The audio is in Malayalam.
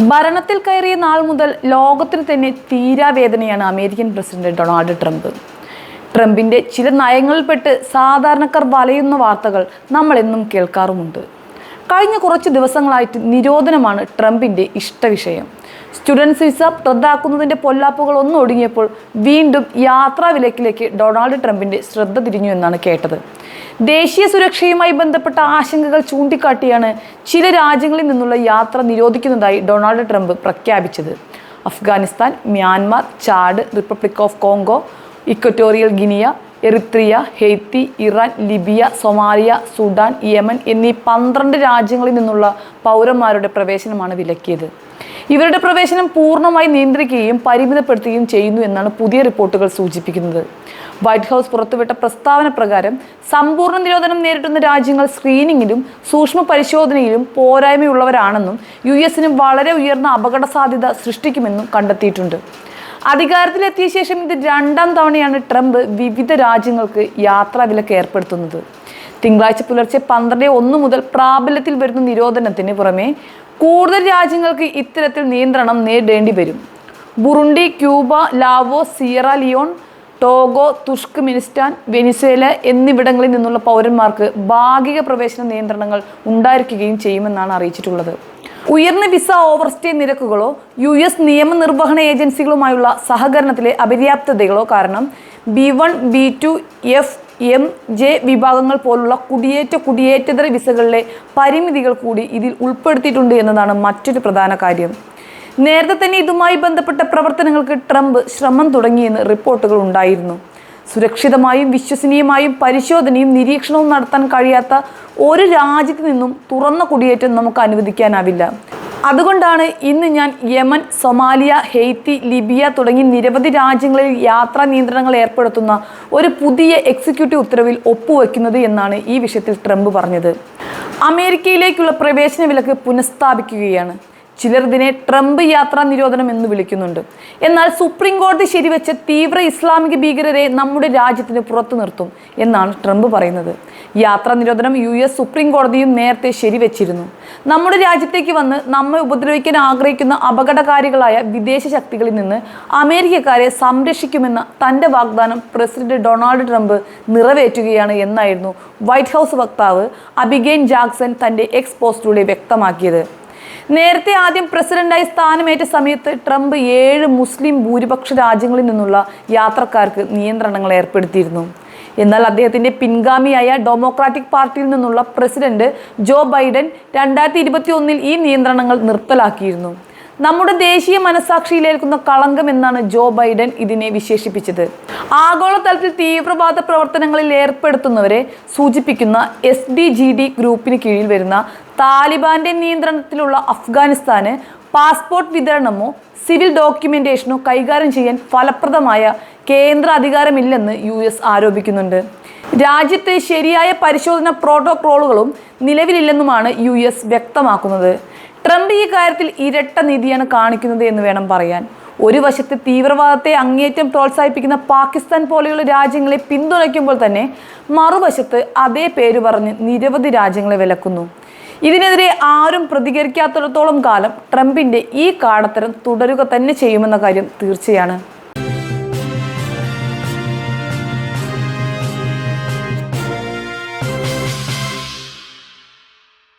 ഭരണത്തിൽ കയറിയ നാൾ മുതൽ ലോകത്തിന് തന്നെ തീരാവേദനയാണ് അമേരിക്കൻ പ്രസിഡന്റ് ഡൊണാൾഡ് ട്രംപ്. ട്രംപിന്റെ ചില നയങ്ങളിൽപ്പെട്ട് സാധാരണക്കാർ വലയുന്ന വാർത്തകൾ നമ്മൾ എന്നും കേൾക്കാറുമുണ്ട്. കഴിഞ്ഞ കുറച്ച് ദിവസങ്ങളായിട്ട് നിരോധനമാണ് ട്രംപിന്റെ ഇഷ്ടവിഷയം. സ്റ്റുഡൻസ് വിസ റദ്ദാക്കുന്നതിന്റെ പൊല്ലാപ്പുകൾ ഒന്ന് ഒടുങ്ങിയപ്പോൾ വീണ്ടും യാത്രാ വിലക്കിലേക്ക് ഡൊണാൾഡ് ട്രംപിന്റെ ശ്രദ്ധ തിരിഞ്ഞു എന്നാണ് കേട്ടത്. ദേശീയ സുരക്ഷയുമായി ബന്ധപ്പെട്ട ആശങ്കകൾ ചൂണ്ടിക്കാട്ടിയാണ് ചില രാജ്യങ്ങളിൽ നിന്നുള്ള യാത്ര നിരോധിക്കുന്നതായി ഡൊണാൾഡ് ട്രംപ് പ്രഖ്യാപിച്ചത്. Afghanistan, Myanmar, Chad, republic of Congo, equatorial guinea, Eritrea, Haiti, Iran, Libya, Somalia, Sudan, Yemen എന്നീ 12 രാജ്യങ്ങളിൽ നിന്നുള്ള പൗരന്മാരുടെ പ്രവേശനമാണ് വിലക്കിയത്. ഇവരുടെ പ്രവേശനം പൂർണ്ണമായി നിയന്ത്രിക്കുകയും പരിമിതപ്പെടുത്തുകയും ചെയ്യുന്നു എന്നാണ് പുതിയ റിപ്പോർട്ടുകൾ സൂചിപ്പിക്കുന്നത്. വൈറ്റ് ഹൗസ് പുറത്തുവിട്ട പ്രസ്താവന പ്രകാരം സമ്പൂർണ്ണ നിരോധനം നേരിടുന്ന രാജ്യങ്ങൾ സ്ക്രീനിങ്ങിലും സൂക്ഷ്മ പരിശോധനയിലും പോരായ്മയുള്ളവരാണെന്നും US വളരെ ഉയർന്ന അപകട സാധ്യത സൃഷ്ടിക്കുമെന്നും കണ്ടെത്തിയിട്ടുണ്ട്. അധികാരത്തിലെത്തിയ ശേഷം ഇത് 2ാം തവണയാണ് ട്രംപ് വിവിധ രാജ്യങ്ങൾക്ക് യാത്രാ വിലക്ക് ഏർപ്പെടുത്തുന്നത്. തിങ്കളാഴ്ച പുലർച്ചെ 12:01 മുതൽ പ്രാബല്യത്തിൽ വരുന്ന നിരോധനത്തിന് പുറമെ കൂടുതൽ രാജ്യങ്ങൾക്ക് ഇത്തരത്തിൽ നിയന്ത്രണം നേരിടേണ്ടി വരും. Burundi, Cuba, Laos, Sierra Leone, Togo, Turkmenistan, Venezuela എന്നിവിടങ്ങളിൽ നിന്നുള്ള പൗരന്മാർക്ക് ഭാഗിക പ്രവേശന നിയന്ത്രണങ്ങൾ ഉണ്ടായിരിക്കുകയും ചെയ്യുമെന്നാണ് അറിയിച്ചിട്ടുള്ളത്. ഉയർന്ന വിസ ഓവർസ്റ്റേ നിരക്കുകളോ US നിയമനിർവഹണ ഏജൻസികളുമായുള്ള സഹകരണത്തിലെ അപര്യാപ്തതകളോ കാരണം B1, B2, F, M, J വിഭാഗങ്ങൾ പോലുള്ള കുടിയേറ്റതര വിസകളിലെ പരിമിതികൾ കൂടി ഇതിൽ ഉൾപ്പെടുത്തിയിട്ടുണ്ട് എന്നതാണ് മറ്റൊരു പ്രധാന കാര്യം. നേരത്തെ തന്നെ ഇതുമായി ബന്ധപ്പെട്ട പ്രവർത്തനങ്ങൾക്ക് ട്രംപ് ശ്രമം തുടങ്ങിയെന്ന് റിപ്പോർട്ടുകൾ ഉണ്ടായിരുന്നു. സുരക്ഷിതമായും വിശ്വസനീയമായും പരിശോധനയും നിരീക്ഷണവും നടത്താൻ കഴിയാത്ത ഒരു രാജ്യത്തു നിന്നും തുറന്ന കുടിയേറ്റം നമുക്ക് അനുവദിക്കാനാവില്ല. അതുകൊണ്ടാണ് ഇന്ന് ഞാൻ യമൻ, സൊമാലിയ, ഹെയ്ത്തി, ലിബിയ തുടങ്ങി നിരവധി രാജ്യങ്ങളിൽ യാത്രാ നിയന്ത്രണങ്ങൾ ഏർപ്പെടുത്തുന്ന ഒരു പുതിയ എക്സിക്യൂട്ടീവ് ഉത്തരവിൽ ഒപ്പുവെക്കുന്നത് എന്നാണ് ഈ വിഷയത്തിൽ ട്രംപ് പറഞ്ഞത്. അമേരിക്കയിലേക്കുള്ള പ്രവേശന വിലക്ക് പുനഃസ്ഥാപിക്കുകയാണ്. ചിലർ ഇതിനെ ട്രംപ് യാത്രാ നിരോധനം എന്ന് വിളിക്കുന്നുണ്ട്. എന്നാൽ സുപ്രീം കോടതി ശരിവെച്ച തീവ്ര ഇസ്ലാമിക ഭീകരരെ നമ്മുടെ രാജ്യത്തിന് പുറത്തു നിർത്തും എന്നാണ് ട്രംപ് പറയുന്നത്. യാത്രാ നിരോധനം US സുപ്രീം കോടതിയും നേരത്തെ ശരിവെച്ചിരുന്നു. നമ്മുടെ രാജ്യത്തേക്ക് വന്ന് നമ്മെ ഉപദ്രവിക്കാൻ ആഗ്രഹിക്കുന്ന അപകടകാരികളായ വിദേശ ശക്തികളിൽ നിന്ന് അമേരിക്കക്കാരെ സംരക്ഷിക്കുമെന്ന തൻ്റെ വാഗ്ദാനം പ്രസിഡന്റ് ഡൊണാൾഡ് ട്രംപ് നിറവേറ്റുകയാണ് എന്നായിരുന്നു വൈറ്റ് ഹൗസ് വക്താവ് അബിഗെയിൽ ജാക്സൺ തൻ്റെ X പോസ്റ്റിലൂടെ വ്യക്തമാക്കിയത്. നേരത്തെ ആദ്യം പ്രസിഡന്റായി സ്ഥാനമേറ്റ സമയത്ത് ട്രംപ് 7 മുസ്ലിം ഭൂരിപക്ഷ രാജ്യങ്ങളിൽ നിന്നുള്ള യാത്രക്കാർക്ക് നിയന്ത്രണങ്ങൾ ഏർപ്പെടുത്തിയിരുന്നു. എന്നാൽ അദ്ദേഹത്തിന്റെ പിൻഗാമിയായ ഡെമോക്രാറ്റിക് പാർട്ടിയിൽ നിന്നുള്ള പ്രസിഡന്റ് ജോ ബൈഡൻ 2021 ഈ നിയന്ത്രണങ്ങൾ നിർത്തലാക്കിയിരുന്നു. നമ്മുടെ ദേശീയ മനസാക്ഷിയിലേൽക്കുന്ന കളങ്കം എന്നാണ് ജോ ബൈഡൻ ഇതിനെ വിശേഷിപ്പിച്ചത്. ആഗോളതലത്തിൽ തീവ്രവാദ പ്രവർത്തനങ്ങളിൽ ഏർപ്പെടുത്തുന്നവരെ സൂചിപ്പിക്കുന്ന SDGD ഗ്രൂപ്പിന് കീഴിൽ വരുന്ന താലിബാന്റെ നിയന്ത്രണത്തിലുള്ള അഫ്ഗാനിസ്ഥാന് പാസ്പോർട്ട് വിതരണമോ സിവിൽ ഡോക്യുമെന്റേഷനോ കൈകാര്യം ചെയ്യാൻ ഫലപ്രദമായ കേന്ദ്ര അധികാരമില്ലെന്ന് US ആരോപിക്കുന്നുണ്ട്. രാജ്യത്ത് ശരിയായ പരിശോധന പ്രോട്ടോക്കോളുകളും നിലവിലില്ലെന്നുമാണ് US വ്യക്തമാക്കുന്നത്. ട്രംപ് ഈ കാര്യത്തിൽ ഇരട്ട നീതിയാണ് കാണിക്കുന്നത് എന്ന് വേണം പറയാൻ. ഒരു വശത്ത് തീവ്രവാദത്തെ അങ്ങേയറ്റം പ്രോത്സാഹിപ്പിക്കുന്ന പാകിസ്ഥാൻ പോലെയുള്ള രാജ്യങ്ങളെ പിന്തുണയ്ക്കുമ്പോൾ തന്നെ മറുവശത്ത് അതേ പേര് പറഞ്ഞ് നിരവധി രാജ്യങ്ങളെ വിലക്കുന്നു. ഇതിനെതിരെ ആരും പ്രതികരിക്കാത്തിടത്തോളം കാലം ട്രംപിന്റെ ഈ കാടത്തരം തുടരുക തന്നെ ചെയ്യുമെന്ന കാര്യം തീർച്ചയാണ്.